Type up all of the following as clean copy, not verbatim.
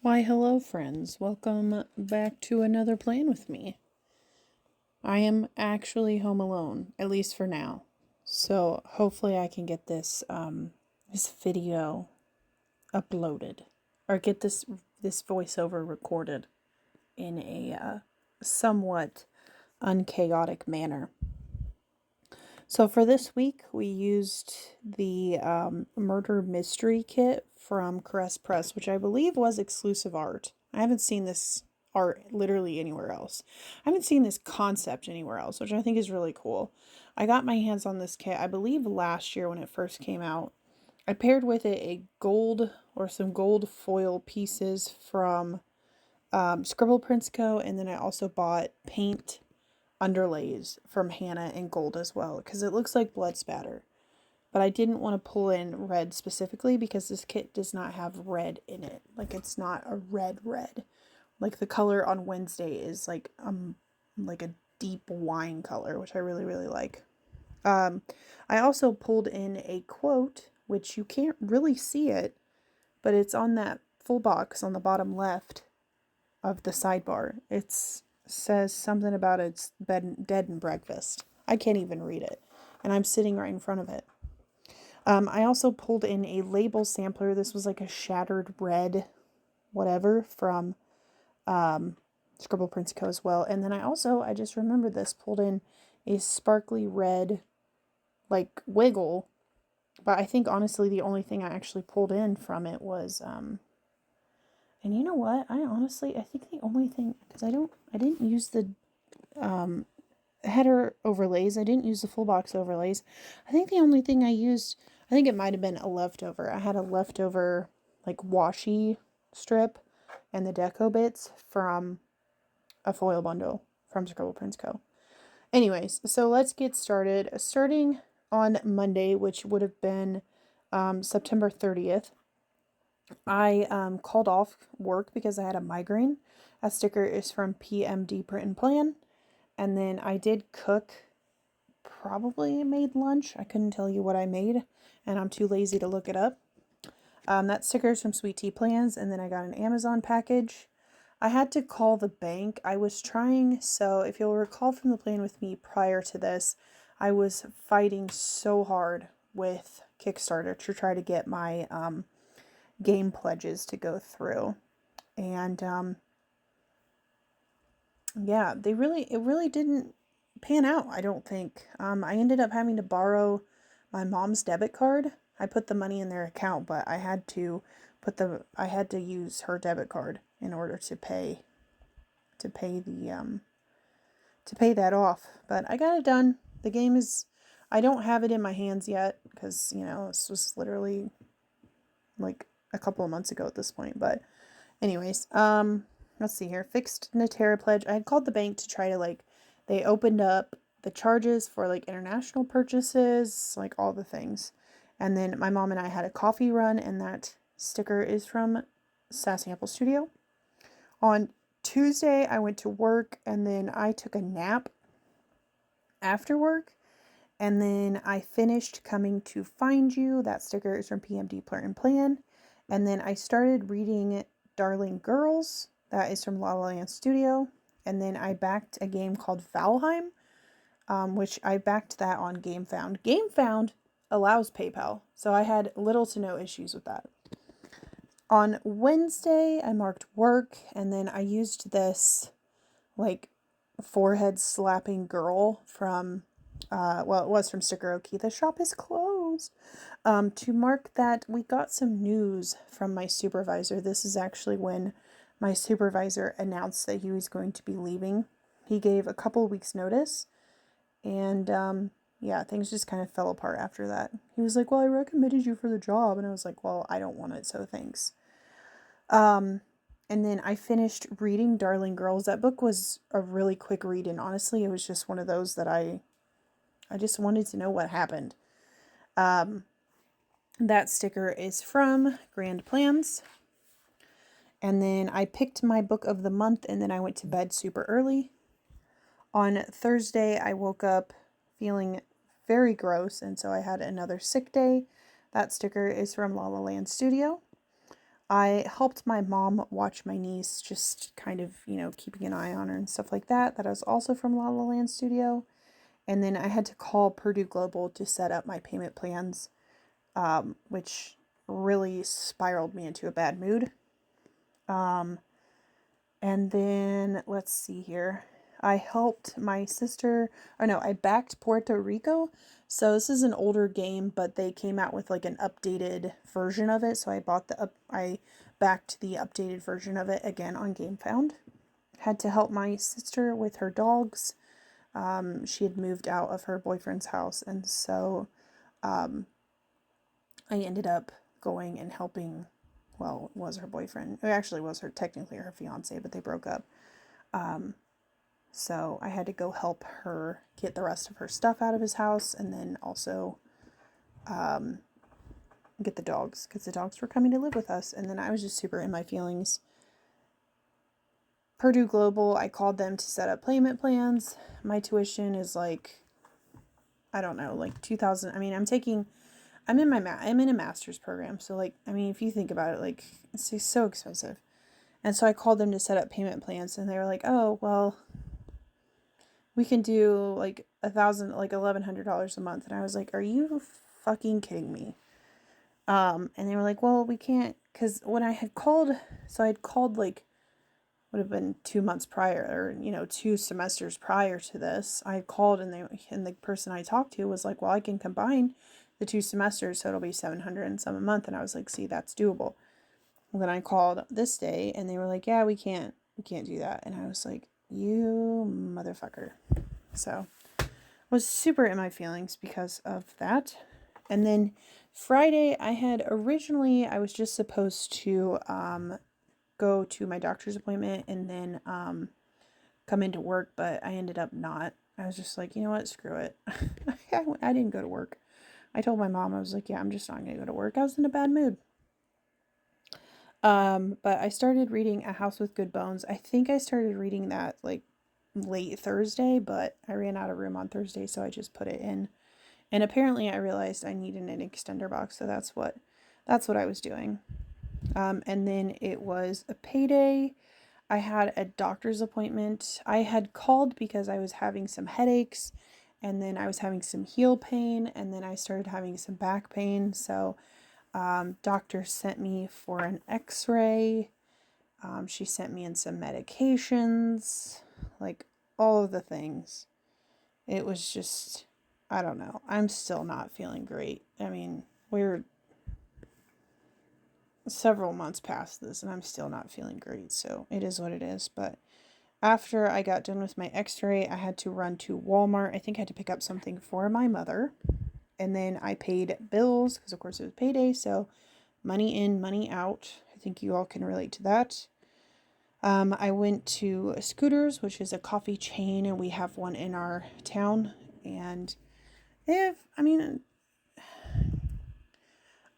Why, hello, friends. Welcome back to another plan with me. I am actually home alone, at least for now. So hopefully I can get this video uploaded or get this voiceover recorded in a somewhat unchaotic manner. So for this week, we used the murder mystery kit from Caress Press, which I believe was exclusive art. I haven't seen this art literally anywhere else. I haven't seen this concept anywhere else, which I think is really cool. I got my hands on this kit, I believe last year when it first came out. I paired with it a gold or some gold foil pieces from Scribble Prints Co. And then I also bought paint underlays from Hannah in gold as well, because it looks like blood spatter. But I didn't want to pull in red specifically because this kit does not have red in it. Like, it's not a red. Like, the color on Wednesday is like a deep wine color, which I really, really like. I also pulled in a quote, which you can't really see it, but it's on that full box on the bottom left of the sidebar. It's says something about it's dead and breakfast. I can't even read it, and I'm sitting right in front of it. I also pulled in a label sampler. This was like a shattered red whatever from Scribble Prints Co. as well. And then I just remembered this, pulled in a sparkly red like wiggle. But I think honestly the only thing I actually pulled in from it was and you know what? I think the only thing, because I didn't use the header overlays. I didn't use the full box overlays. I think the only thing I used, I think it might have been a leftover. I had a leftover like washi strip and the deco bits from a foil bundle from Scribble Prints Co. Anyways, so let's get started. Starting on Monday, which would have been September 30th, I called off work because I had a migraine. That sticker is from PMD Print and Plan. And then I did cook, probably made lunch. I couldn't tell you what I made, and I'm too lazy to look it up. That sticker is from Sweet Tea Plans, and then I got an Amazon package. I had to call the bank. I was trying, so if you'll recall from the plan with me prior to this, I was fighting so hard with Kickstarter to try to get my game pledges to go through. And yeah, it really didn't pan out, I don't think. I ended up having to borrow my mom's debit card. I put the money in their account, but I had to use her debit card in order to pay that off. But I got it done. The game is, I don't have it in my hands yet because, this was literally like a couple of months ago at this point. But anyways, let's see here. Fixed Natera pledge. I had called the bank to try to they opened up the charges for like international purchases, like all the things. And then my mom and I had a coffee run, and that sticker is from Sassy Apple Studio. On Tuesday, I went to work, and then I took a nap after work. And then I finished Coming to Find You. That sticker is from PMD Print and Plan. And then I started reading Darling Girls. That is from La La Land Studio. And then I backed a game called Valheim, which I backed that on GameFound. GameFound allows PayPal, so I had little to no issues with that. On Wednesday, I marked work, and then I used this forehead slapping girl from it was from Sticker Oki. The shop is closed. To mark that we got some news from my supervisor. This is actually when my supervisor announced that he was going to be leaving. He gave a couple weeks notice, and yeah, things just kind of fell apart after that. He was like, well, I recommended you for the job, and I was like, well, I don't want it, so thanks. And then I finished reading Darling Girls. That book was a really quick read, and honestly, it was just one of those that I just wanted to know what happened. That sticker is from Grand Plans. And then I picked my book of the month, and then I went to bed super early. On Thursday, I woke up feeling very gross, and so I had another sick day. That sticker is from La La Land Studio. I helped my mom watch my niece, just kind of, keeping an eye on her and stuff like that. That was also from La La Land Studio. And then I had to call Purdue Global to set up my payment plans, which really spiraled me into a bad mood. And then let's see here. I helped my sister, I backed Puerto Rico. So this is an older game, but they came out with like an updated version of it. So I backed the updated version of it again on GameFound. Had to help my sister with her dogs. She had moved out of her boyfriend's house, and so I ended up going and helping. Well, it was her boyfriend. It actually was technically her fiance, but they broke up. So I had to go help her get the rest of her stuff out of his house, and then also get the dogs, because the dogs were coming to live with us. And then I was just super in my feelings. Purdue Global, I called them to set up payment plans. My tuition is like, I don't know, like 2,000. I mean, I'm in a master's program. So like, I mean, if you think about it, like, it's so expensive. And so I called them to set up payment plans, and they were like, oh, well, we can do like $1,100 a month. And I was like, are you fucking kidding me? And they were like, well, we can't, because when I had called, so I had called like, would have been 2 months prior, or 2 semesters prior to this. I called, and the person I talked to was like, well, I can combine the 2 semesters, so it'll be 700 and some a month. And I was like, see, that's doable. Well, then I called this day, and they were like, yeah, we can't do that. And I was like, you motherfucker. So I was super in my feelings because of that. And then Friday, I was just supposed to go to my doctor's appointment and then come into work, but I ended up not. I was just like, you know what, screw it. I didn't go to work. I told my mom, I was like, yeah, I'm just not going to go to work. I was in a bad mood. But I started reading A House with Good Bones. I think I started reading that like late Thursday, but I ran out of room on Thursday, so I just put it in. And apparently I realized I needed an extender box, so that's what I was doing. And then it was a payday. I had a doctor's appointment. I had called because I was having some headaches, and then I was having some heel pain, and then I started having some back pain. So doctor sent me for an x-ray. She sent me in some medications, like all of the things. It was just, I don't know. I'm still not feeling great. I mean, we're several months past this, and I'm still not feeling great. So it is what it is. But after I got done with my x-ray, I had to run to Walmart. I think I had to pick up something for my mother. And then I paid bills, because of course it was payday. So money in, money out. I think you all can relate to that. I went to Scooters, which is a coffee chain, and we have one in our town. And I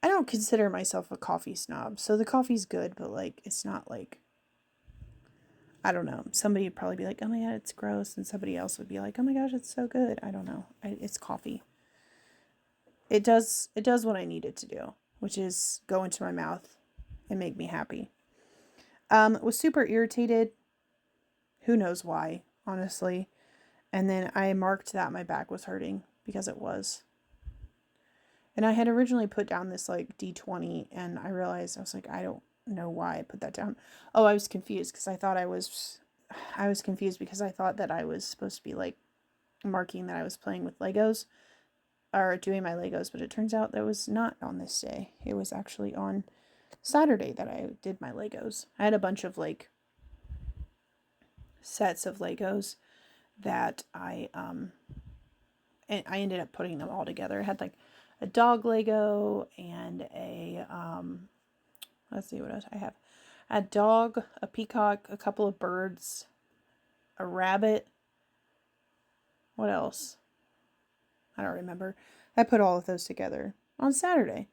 don't consider myself a coffee snob. So the coffee's good, but like, it's not like, I don't know. Somebody would probably be like, oh my God, it's gross. And somebody else would be like, oh my gosh, it's so good. I don't know. It's coffee. It does what I need it to do, which is go into my mouth and make me happy. Was super irritated. Who knows why, honestly. And then I marked that my back was hurting, because it was. And I had originally put down this like D20, and I realized, I was like, I don't know why I put that down. Oh, I was confused because I thought I was confused because I thought that I was supposed to be like marking that I was playing with Legos or doing my Legos, but it turns out that was not on this day. It was actually on Saturday that I did my Legos. I had a bunch of like sets of Legos that I ended up putting them all together. I had like a dog Lego and a let's see what else I have. A dog, a peacock, a couple of birds, a rabbit. What else? I don't remember. I put all of those together on Saturday.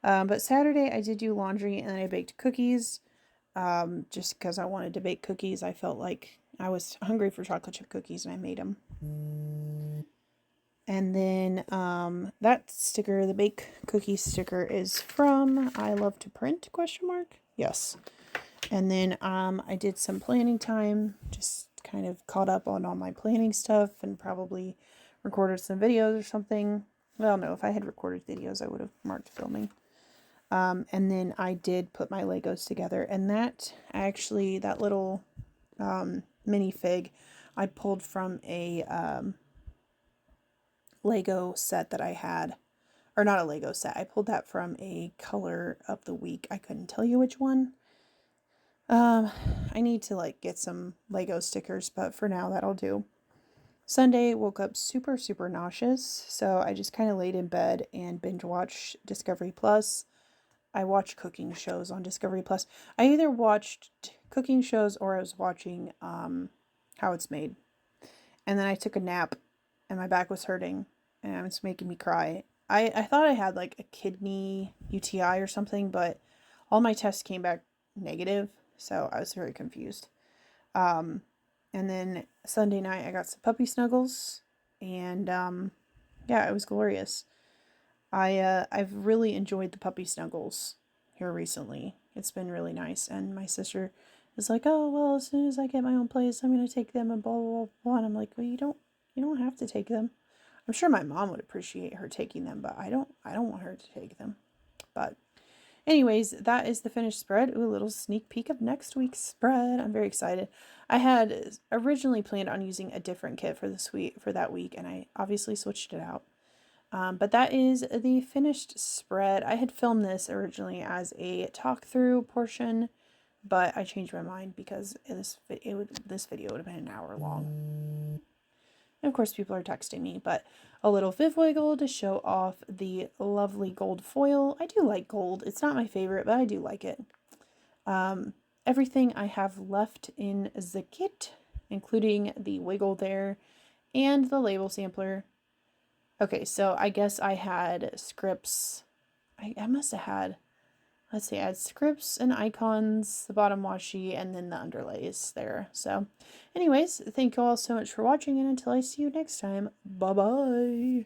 But Saturday I did do laundry, and then I baked cookies. Just because I wanted to bake cookies. I felt like I was hungry for chocolate chip cookies, and I made them. And then that sticker, the bake cookie sticker, is from I Love to Print, question mark? Yes. And then I did some planning time, just kind of caught up on all my planning stuff and probably recorded some videos or something. Well, no, if I had recorded videos, I would have marked filming. And then I did put my Legos together, and that actually, that little minifig I pulled from a Lego set that I had. Or not a Lego set. I pulled that from a color of the week. I couldn't tell you which one. I need to like get some Lego stickers, but for now that'll do. Sunday, woke up super, super nauseous, so I just kind of laid in bed and binge watched Discovery Plus. I watch cooking shows on Discovery Plus. I either watched cooking shows or I was watching How It's Made. And then I took a nap and my back was hurting and it was making me cry. I thought I had like a kidney UTI or something, but all my tests came back negative, so I was very confused. And then Sunday night I got some puppy snuggles, and yeah, it was glorious. I've really enjoyed the puppy snuggles here recently. It's been really nice, and my sister is like, "Oh well, as soon as I get my own place, I'm gonna take them," and blah blah blah blah. And I'm like, "Well, you don't have to take them." I'm sure my mom would appreciate her taking them, but I don't want her to take them. But anyways, that is the finished spread. Ooh, a little sneak peek of next week's spread. I'm very excited. I had originally planned on using a different kit for that week, and I obviously switched it out. But that is the finished spread. I had filmed this originally as a talk through portion, but I changed my mind because this video would have been an hour long. And of course, people are texting me, but a little Viv Wiggle to show off the lovely gold foil. I do like gold. It's not my favorite, but I do like it. Everything I have left in the kit, including the wiggle there and the label sampler. Okay, so I guess I had scripts. I must have had, let's see, I had scripts and icons, the bottom washi, and then the underlays there. So anyways, thank you all so much for watching, and until I see you next time, bye-bye.